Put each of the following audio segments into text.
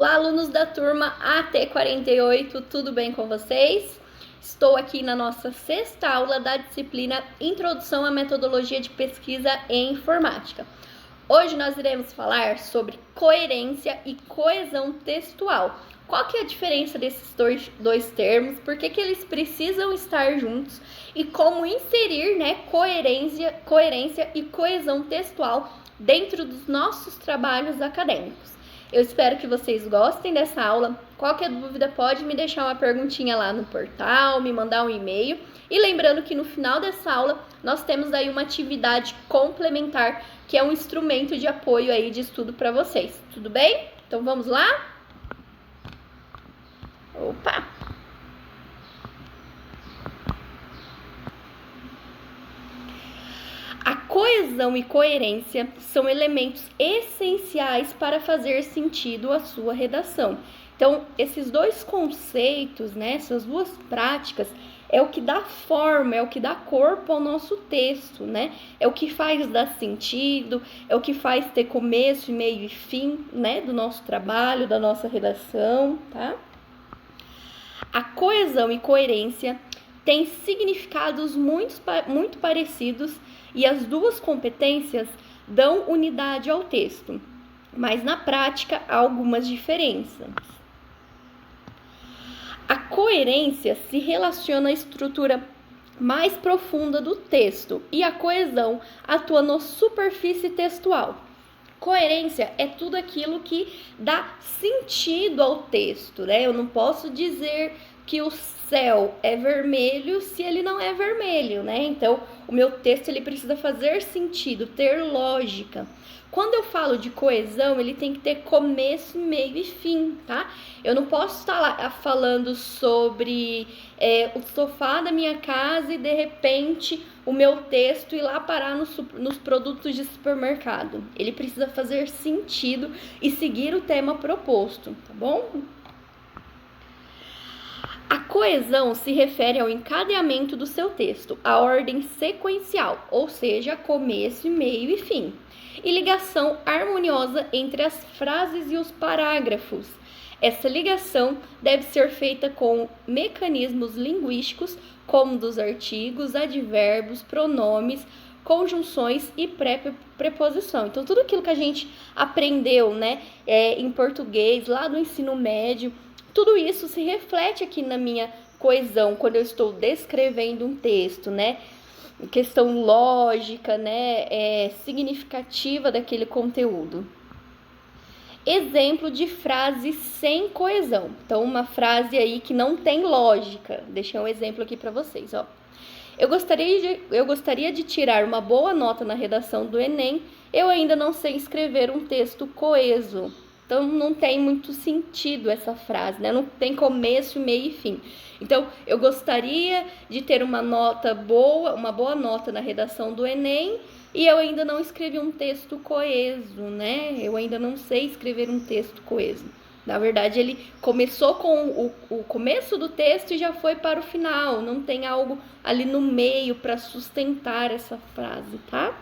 Olá, alunos da turma AT48, tudo bem com vocês? Estou aqui na nossa sexta aula da disciplina Introdução à Metodologia de Pesquisa em Informática. Hoje nós iremos falar sobre coerência e coesão textual. Qual que é a diferença desses dois termos? Por que eles precisam estar juntos? E como inserir, coerência e coesão textual dentro dos nossos trabalhos acadêmicos. Eu espero que vocês gostem dessa aula. Qualquer dúvida pode me deixar uma perguntinha lá no portal, me mandar um e-mail. E lembrando que no final dessa aula nós temos aí uma atividade complementar, que é um instrumento de apoio aí de estudo para vocês. Tudo bem? Então vamos lá? Opa! A coesão e coerência são elementos essenciais para fazer sentido a sua redação. Então, esses dois conceitos, essas duas práticas, é o que dá forma, é o que dá corpo ao nosso texto, É o que faz dar sentido, é o que faz ter começo, meio e fim, do nosso trabalho, da nossa redação, tá? A coesão e coerência têm significados muito parecidos e as duas competências dão unidade ao texto, mas na prática há algumas diferenças. A coerência se relaciona à estrutura mais profunda do texto e a coesão atua na superfície textual. Coerência é tudo aquilo que dá sentido ao texto, Eu não posso dizer que o céu é vermelho se ele não é vermelho, Então, o meu texto ele precisa fazer sentido, ter lógica. Quando eu falo de coesão, ele tem que ter começo, meio e fim, tá? Eu não posso estar lá falando sobre o sofá da minha casa e, de repente, o meu texto ir lá parar nos produtos de supermercado. Ele precisa fazer sentido e seguir o tema proposto, tá bom? A coesão se refere ao encadeamento do seu texto, a ordem sequencial, ou seja, começo, meio e fim, e ligação harmoniosa entre as frases e os parágrafos. Essa ligação deve ser feita com mecanismos linguísticos, como dos artigos, advérbios, pronomes, conjunções e preposição. Então, tudo aquilo que a gente aprendeu, em português, lá no ensino médio, tudo isso se reflete aqui na minha coesão, quando eu estou descrevendo um texto, Questão lógica, significativa daquele conteúdo. Exemplo de frase sem coesão. Então, uma frase aí que não tem lógica. Deixei um exemplo aqui para vocês, ó. Eu gostaria de tirar uma boa nota na redação do Enem, eu ainda não sei escrever um texto coeso. Então, não tem muito sentido essa frase, Não tem começo, meio e fim. Então, eu gostaria de ter uma boa nota na redação do Enem, e eu ainda não escrevi um texto coeso, Eu ainda não sei escrever um texto coeso. Na verdade, ele começou com o começo do texto e já foi para o final. Não tem algo ali no meio para sustentar essa frase, tá?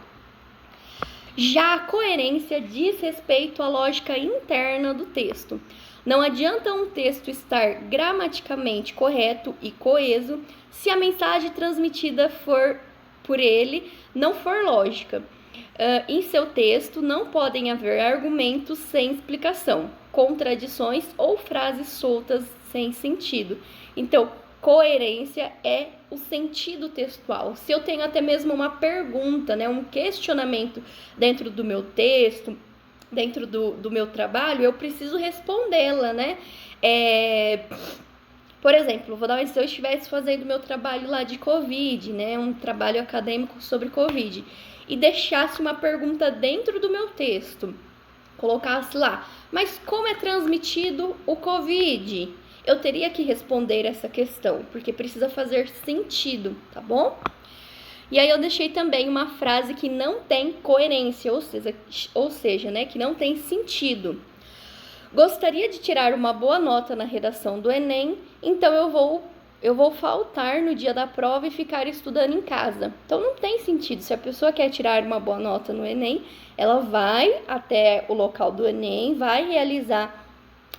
Já a coerência diz respeito à lógica interna do texto. Não adianta um texto estar gramaticalmente correto e coeso se a mensagem transmitida por ele não for lógica. Em seu texto não podem haver argumentos sem explicação, contradições ou frases soltas sem sentido. Então, coerência é o sentido textual. Se eu tenho até mesmo uma pergunta, um questionamento dentro do meu texto, dentro do meu trabalho, eu preciso respondê-la, Por exemplo, vou dar um exemplo, se eu estivesse fazendo meu trabalho lá de Covid, um trabalho acadêmico sobre Covid, e deixasse uma pergunta dentro do meu texto, colocasse lá, mas como é transmitido o Covid? Eu teria que responder essa questão, porque precisa fazer sentido, tá bom? E aí eu deixei também uma frase que não tem coerência, ou seja, que não tem sentido. Gostaria de tirar uma boa nota na redação do Enem, então eu vou faltar no dia da prova e ficar estudando em casa. Então não tem sentido. Se a pessoa quer tirar uma boa nota no Enem, ela vai até o local do Enem, vai realizar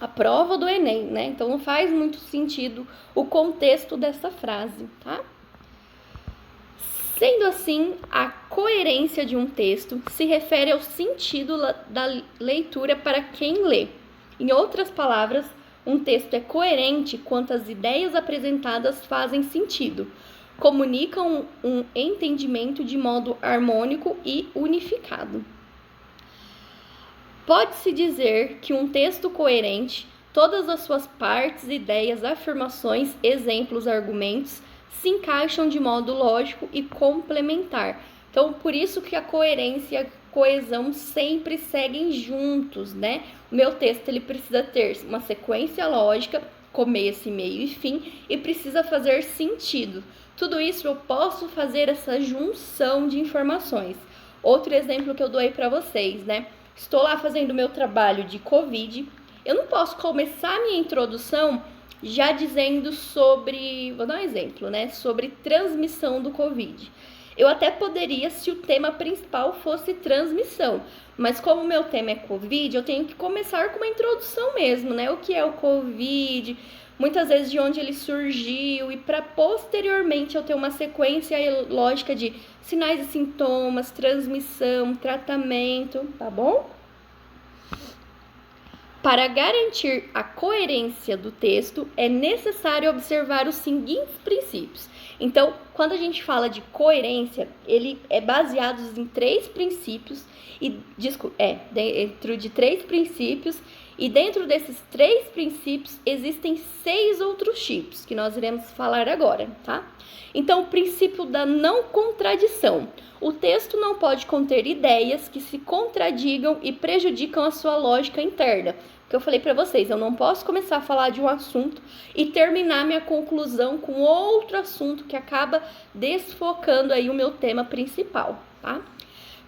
a prova do Enem, né? Então não faz muito sentido o contexto dessa frase, tá? Sendo assim, a coerência de um texto se refere ao sentido da leitura para quem lê. Em outras palavras, um texto é coerente quando as ideias apresentadas fazem sentido, comunicam um entendimento de modo harmônico e unificado. Pode-se dizer que um texto coerente, todas as suas partes, ideias, afirmações, exemplos, argumentos, se encaixam de modo lógico e complementar. Então, por isso que a coerência e a coesão sempre seguem juntos, né? O meu texto ele precisa ter uma sequência lógica, começo, meio e fim, e precisa fazer sentido. Tudo isso eu posso fazer essa junção de informações. Outro exemplo que eu dou aí para vocês, né? Estou lá fazendo o meu trabalho de Covid, eu não posso começar a minha introdução já dizendo sobre, vou dar um exemplo, né? Sobre transmissão do Covid. Eu até poderia se o tema principal fosse transmissão, mas como o meu tema é Covid, eu tenho que começar com uma introdução mesmo, né? O que é o Covid, muitas vezes de onde ele surgiu, e para posteriormente eu ter uma sequência lógica de sinais e sintomas, transmissão, tratamento, tá bom? Para garantir a coerência do texto, é necessário observar os seguintes princípios. Então, quando a gente fala de coerência, ele é baseado em três princípios, dentro de três princípios, e dentro desses três princípios existem 6 outros tipos, que nós iremos falar agora, tá? Então, o princípio da não contradição. O texto não pode conter ideias que se contradigam e prejudicam a sua lógica interna. Que eu falei para vocês, eu não posso começar a falar de um assunto e terminar minha conclusão com outro assunto que acaba desfocando aí o meu tema principal, tá?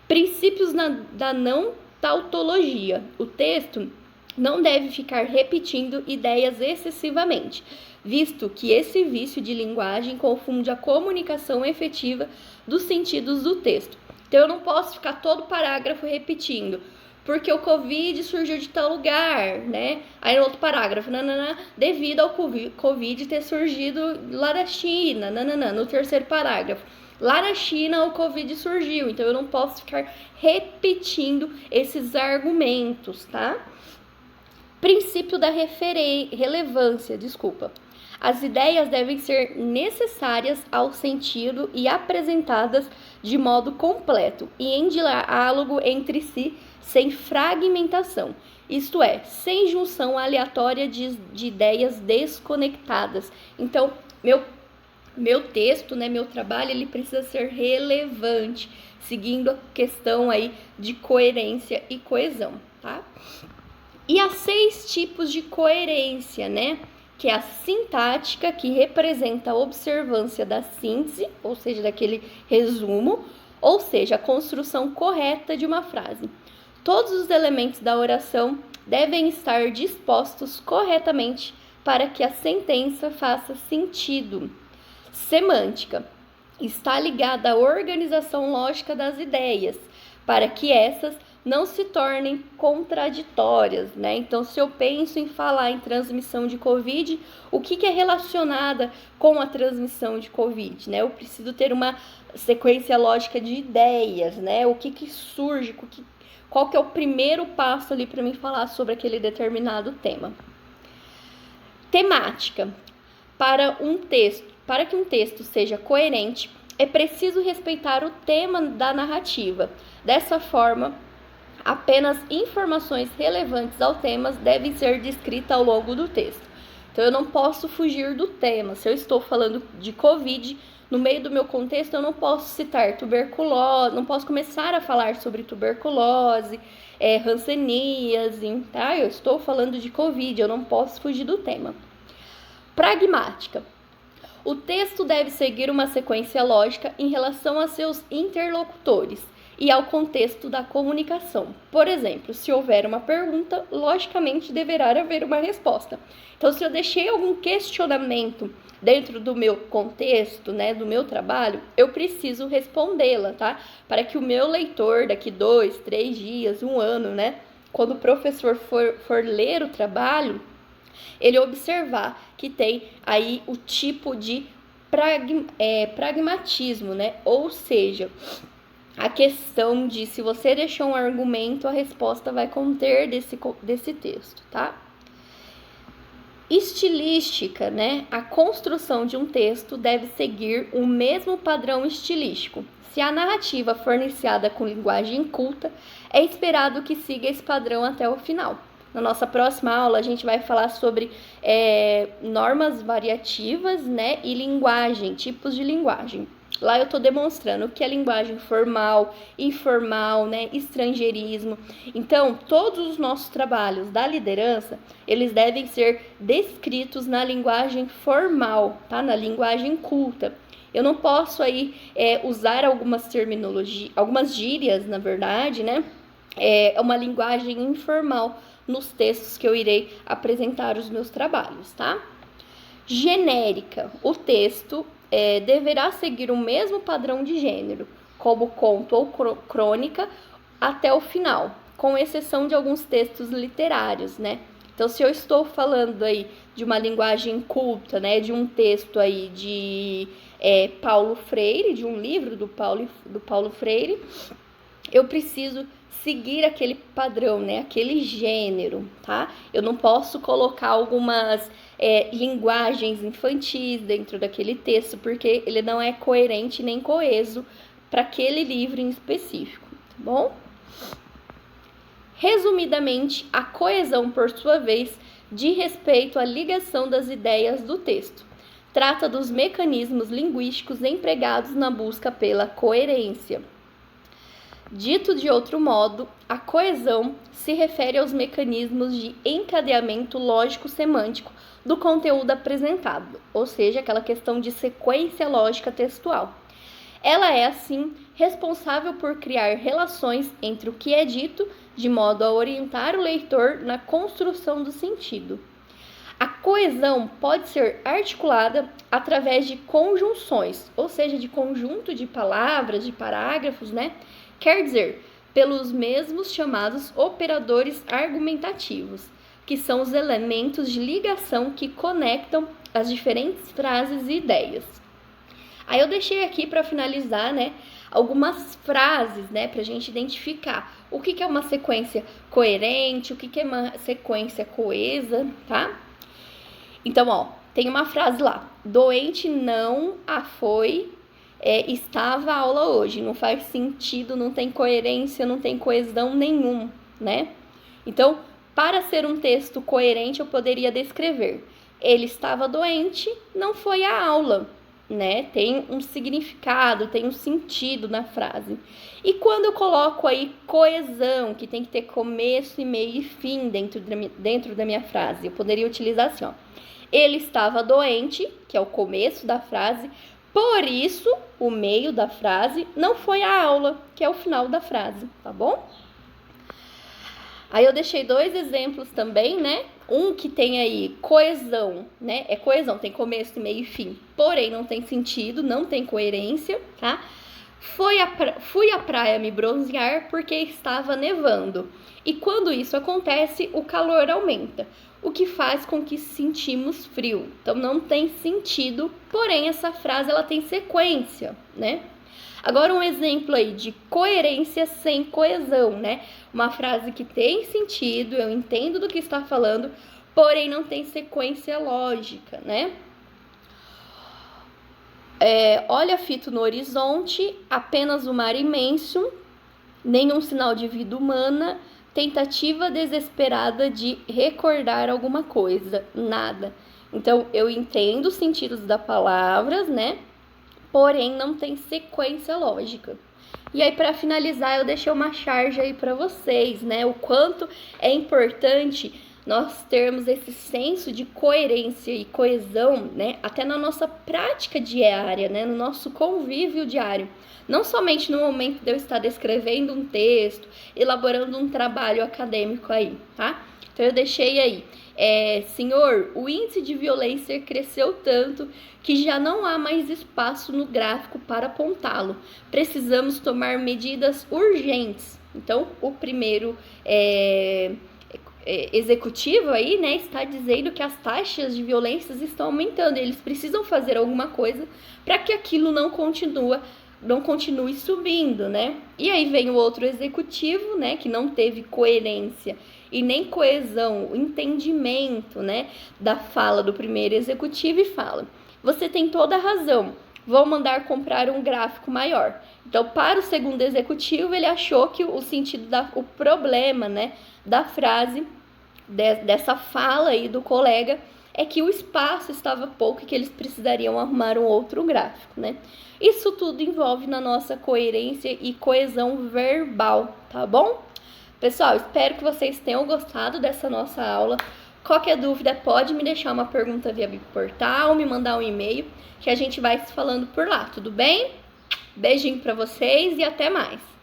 Princípios da não tautologia. O texto não deve ficar repetindo ideias excessivamente, visto que esse vício de linguagem confunde a comunicação efetiva dos sentidos do texto. Então, eu não posso ficar todo parágrafo repetindo, porque o Covid surgiu de tal lugar, né? Aí no outro parágrafo, devido ao Covid ter surgido lá da China, no terceiro parágrafo. Lá na China o Covid surgiu, então eu não posso ficar repetindo esses argumentos, tá? Princípio da relevância. As ideias devem ser necessárias ao sentido e apresentadas de modo completo e em diálogo entre si, sem fragmentação, isto é, sem junção aleatória de ideias desconectadas. Então, meu texto, né, meu trabalho, ele precisa ser relevante, seguindo a questão aí de coerência e coesão, tá? E há 6 tipos de coerência, né? Que é a sintática, que representa a observância da síntese, ou seja, daquele resumo, ou seja, a construção correta de uma frase. Todos os elementos da oração devem estar dispostos corretamente para que a sentença faça sentido. Semântica está ligada à organização lógica das ideias, para que essas não se tornem contraditórias, né? Então, se eu penso em falar em transmissão de Covid, o que é relacionada com a transmissão de Covid, né? Eu preciso ter uma sequência lógica de ideias, né? O que surge, qual que é o primeiro passo ali para mim falar sobre aquele determinado tema. Temática. Para que um texto seja coerente, é preciso respeitar o tema da narrativa. Dessa forma, apenas informações relevantes ao tema devem ser descritas ao longo do texto. Então, eu não posso fugir do tema. Se eu estou falando de Covid, no meio do meu contexto, eu não posso citar tuberculose, não posso começar a falar sobre tuberculose, hanseníase, tá? Eu estou falando de Covid, eu não posso fugir do tema. Pragmática. O texto deve seguir uma sequência lógica em relação a seus interlocutores e ao contexto da comunicação. Por exemplo, se houver uma pergunta, logicamente deverá haver uma resposta. Então, se eu deixei algum questionamento dentro do meu contexto, né, do meu trabalho, eu preciso respondê-la, tá? Para que o meu leitor, daqui 2, 3 dias, 1 ano, né, quando o professor for ler o trabalho, ele observar que tem aí o tipo de pragmatismo, né? Ou seja, a questão de se você deixou um argumento, a resposta vai conter desse texto, tá? Estilística, né? A construção de um texto deve seguir o mesmo padrão estilístico. Se a narrativa for iniciada com linguagem culta, é esperado que siga esse padrão até o final. Na nossa próxima aula, a gente vai falar sobre normas variativas, né? E linguagem, tipos de linguagem. Lá eu estou demonstrando o que é linguagem formal, informal, né, estrangeirismo. Então, todos os nossos trabalhos da liderança, eles devem ser descritos na linguagem formal, tá? Na linguagem culta. Eu não posso aí usar algumas terminologias, algumas gírias, na verdade, né? É uma linguagem informal nos textos que eu irei apresentar os meus trabalhos, tá? Genérica. O texto deverá seguir o mesmo padrão de gênero, como conto ou crônica, até o final, com exceção de alguns textos literários, né? Então, se eu estou falando aí de uma linguagem culta, né, de um texto aí de Paulo Freire, de um livro do Paulo Freire, eu preciso seguir aquele padrão, né, aquele gênero, tá? Eu não posso colocar algumas linguagens infantis dentro daquele texto, porque ele não é coerente nem coeso para aquele livro em específico, tá bom? Resumidamente, a coesão, por sua vez, diz respeito à ligação das ideias do texto. Trata dos mecanismos linguísticos empregados na busca pela coerência. Dito de outro modo, a coesão se refere aos mecanismos de encadeamento lógico-semântico do conteúdo apresentado, ou seja, aquela questão de sequência lógica textual. Ela é, assim, responsável por criar relações entre o que é dito, de modo a orientar o leitor na construção do sentido. A coesão pode ser articulada através de conjunções, ou seja, de conjunto de palavras, de parágrafos, né? Quer dizer, pelos mesmos chamados operadores argumentativos, que são os elementos de ligação que conectam as diferentes frases e ideias. Aí eu deixei aqui para finalizar, né, algumas frases, né, para a gente identificar o que é uma sequência coerente, o que é uma sequência coesa, tá? Então, ó, tem uma frase lá: doente não a foi, estava a aula hoje. Não faz sentido, não tem coerência, não tem coesão nenhum, né? Então, para ser um texto coerente, eu poderia descrever: ele estava doente, não foi à aula, né? Tem um significado, tem um sentido na frase. E quando eu coloco aí coesão, que tem que ter começo, meio e fim dentro da minha frase, eu poderia utilizar assim, ó: ele estava doente, que é o começo da frase, por isso o meio da frase não foi à aula, que é o final da frase, tá bom? Aí eu deixei 2 exemplos também, né? Um que tem aí coesão, né? É coesão, tem começo, meio e fim, porém não tem sentido, não tem coerência, tá? Fui à praia me bronzear porque estava nevando. E quando isso acontece, o calor aumenta, o que faz com que sentimos frio. Então não tem sentido, porém essa frase ela tem sequência, né? Agora um exemplo aí de coerência sem coesão, né? Uma frase que tem sentido, eu entendo do que está falando, porém não tem sequência lógica, né? Olha fito no horizonte, apenas o mar imenso, nenhum sinal de vida humana, tentativa desesperada de recordar alguma coisa, nada. Então, eu entendo os sentidos das palavras, né? Porém, não tem sequência lógica. E aí, para finalizar, eu deixei uma charge aí para vocês, né? O quanto é importante nós termos esse senso de coerência e coesão, né? Até na nossa prática diária, né? No nosso convívio diário. Não somente no momento de eu estar descrevendo um texto, elaborando um trabalho acadêmico aí, tá? Então, eu deixei aí. Senhor, o índice de violência cresceu tanto que já não há mais espaço no gráfico para apontá-lo. Precisamos tomar medidas urgentes, Então, o primeiro executivo aí, né, está dizendo que as taxas de violências estão aumentando. Eles precisam fazer alguma coisa para que aquilo não continue subindo, né? E aí vem o outro executivo, né, que não teve coerência e nem coesão, entendimento, né, da fala do primeiro executivo e fala: você tem toda a razão, vou mandar comprar um gráfico maior. Então, para o segundo executivo, ele achou que o sentido, o problema, né, da frase, dessa fala aí do colega, é que o espaço estava pouco e que eles precisariam arrumar um outro gráfico, né? Isso tudo envolve na nossa coerência e coesão verbal, tá bom? Pessoal, espero que vocês tenham gostado dessa nossa aula. Qualquer dúvida, pode me deixar uma pergunta via Portal, me mandar um e-mail, que a gente vai se falando por lá, tudo bem? Beijinho para vocês e até mais!